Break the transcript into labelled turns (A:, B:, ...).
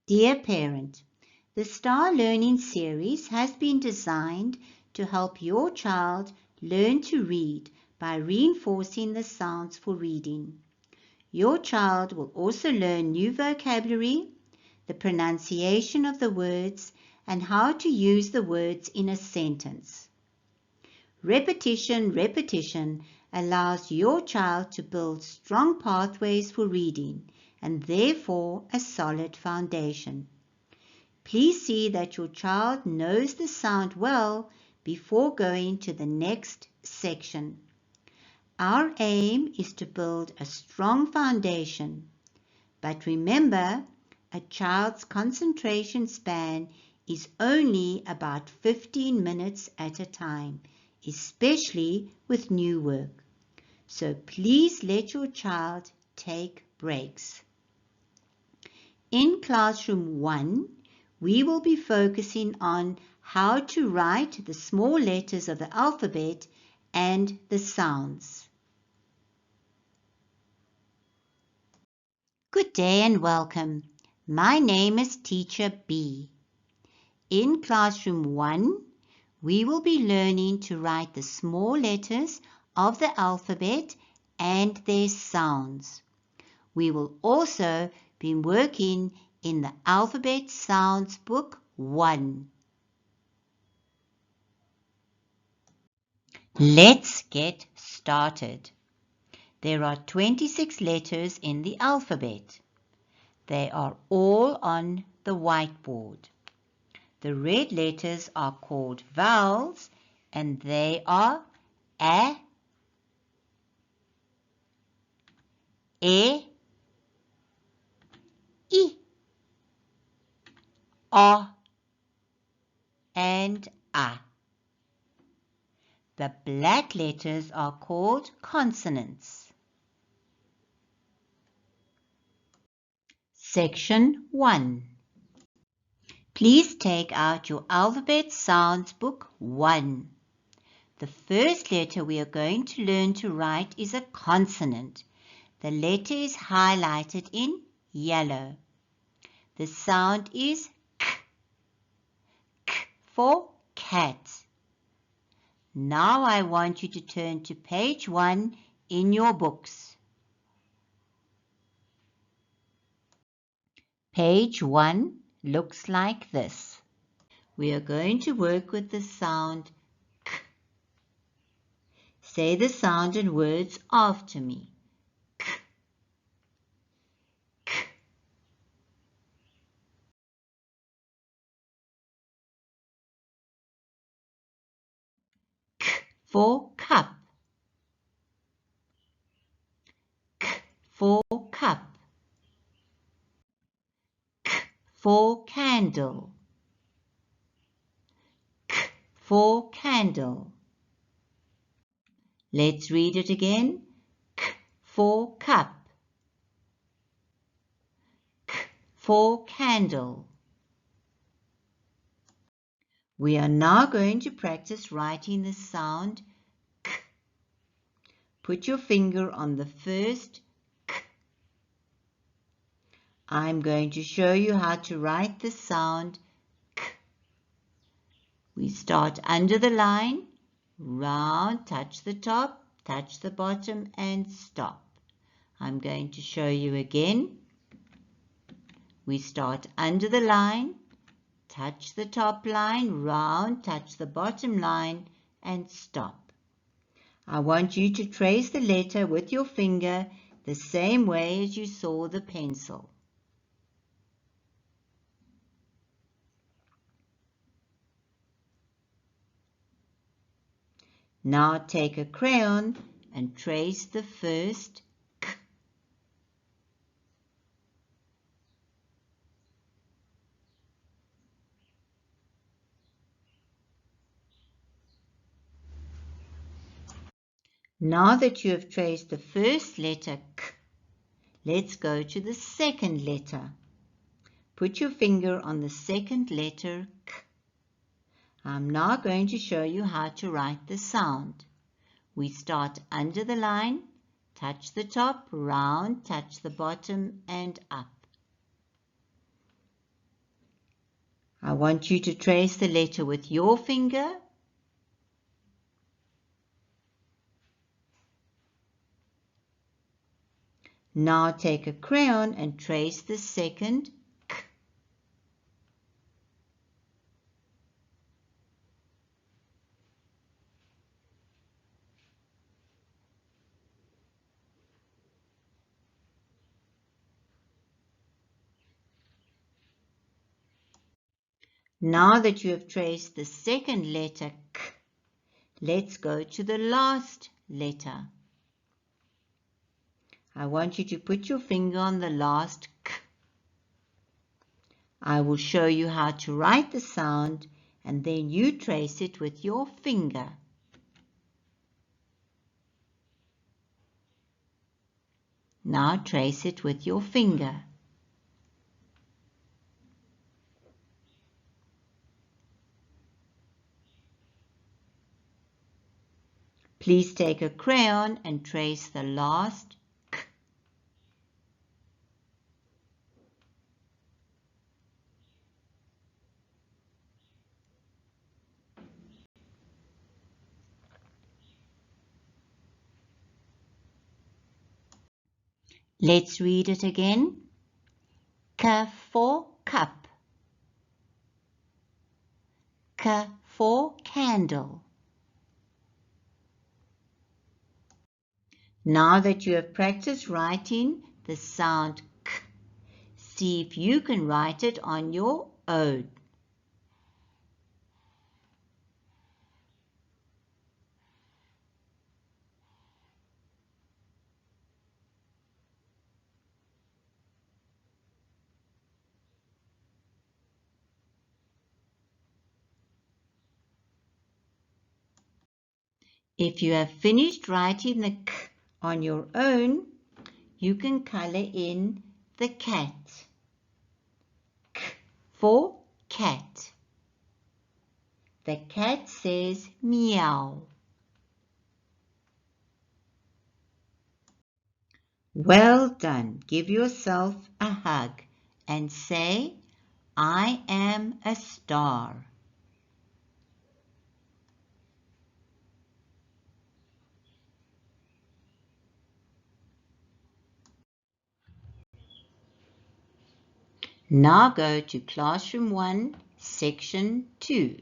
A: Dear parent, the Star Learning series has been designed to help your child learn to read by reinforcing the sounds for reading. Your child will also learn new vocabulary, the pronunciation of the words, and how to use the words in a sentence. Repetition allows your child to build strong pathways for reading and therefore a solid foundation. Please see that your child knows the sound well before going to the next section. Our aim is to build a strong foundation, but remember, a child's concentration span is only about 15 minutes at a time, especially with new work. So please let your child take breaks. In Classroom 1, we will be focusing on how to write the small letters of the alphabet and the sounds. Good day and welcome. My name is Teacher B. In Classroom 1, we will be learning to write the small letters of the alphabet and their sounds. We will also be working in the Alphabet Sounds Book 1. Let's get started. There are 26 letters in the alphabet. They are all on the whiteboard. The red letters are called vowels and they are A, E, I, O, and A. The black letters are called consonants. Section 1. Please take out your Alphabet Sounds Book 1. The first letter we are going to learn to write is a consonant. The letter is highlighted in yellow. The sound is k, k for cat. Now I want you to turn to page 1 in your books. Page 1 looks like this. We are going to work with the sound k. Say the sound and words after me. K, k. K for cup. K for cup. K for candle. K for candle. Let's read it again. K for cup. K for candle. We are now going to practice writing the sound k. Put your finger on the first k. I'm going to show you how to write the sound k. We start under the line, round, touch the top, touch the bottom, and stop. I'm going to show you again. We start under the line, touch the top line, round, touch the bottom line, and stop. I want you to trace the letter with your finger the same way as you saw the pencil. Now take a crayon and trace the first k. Now that you have traced the first letter k, let's go to the second letter. Put your finger on the second letter k. I'm now going to show you how to write the sound. We start under the line, touch the top, round, touch the bottom, and up. I want you to trace the letter with your finger. Now take a crayon and trace the second K. Now that you have traced the second letter K, let's go to the last letter. I want you to put your finger on the last K. I will show you how to write the sound and then you trace it with your finger. Now trace it with your finger. Please take a crayon and trace the last K. Let's read it again. K for cup. K for candle. Now that you have practiced writing the sound K, see if you can write it on your own. If you have finished writing the K on your own, you can color in the cat. K for cat. The cat says meow. Well done. Give yourself a hug and say, I am a star. Now go to Classroom 1, Section 2.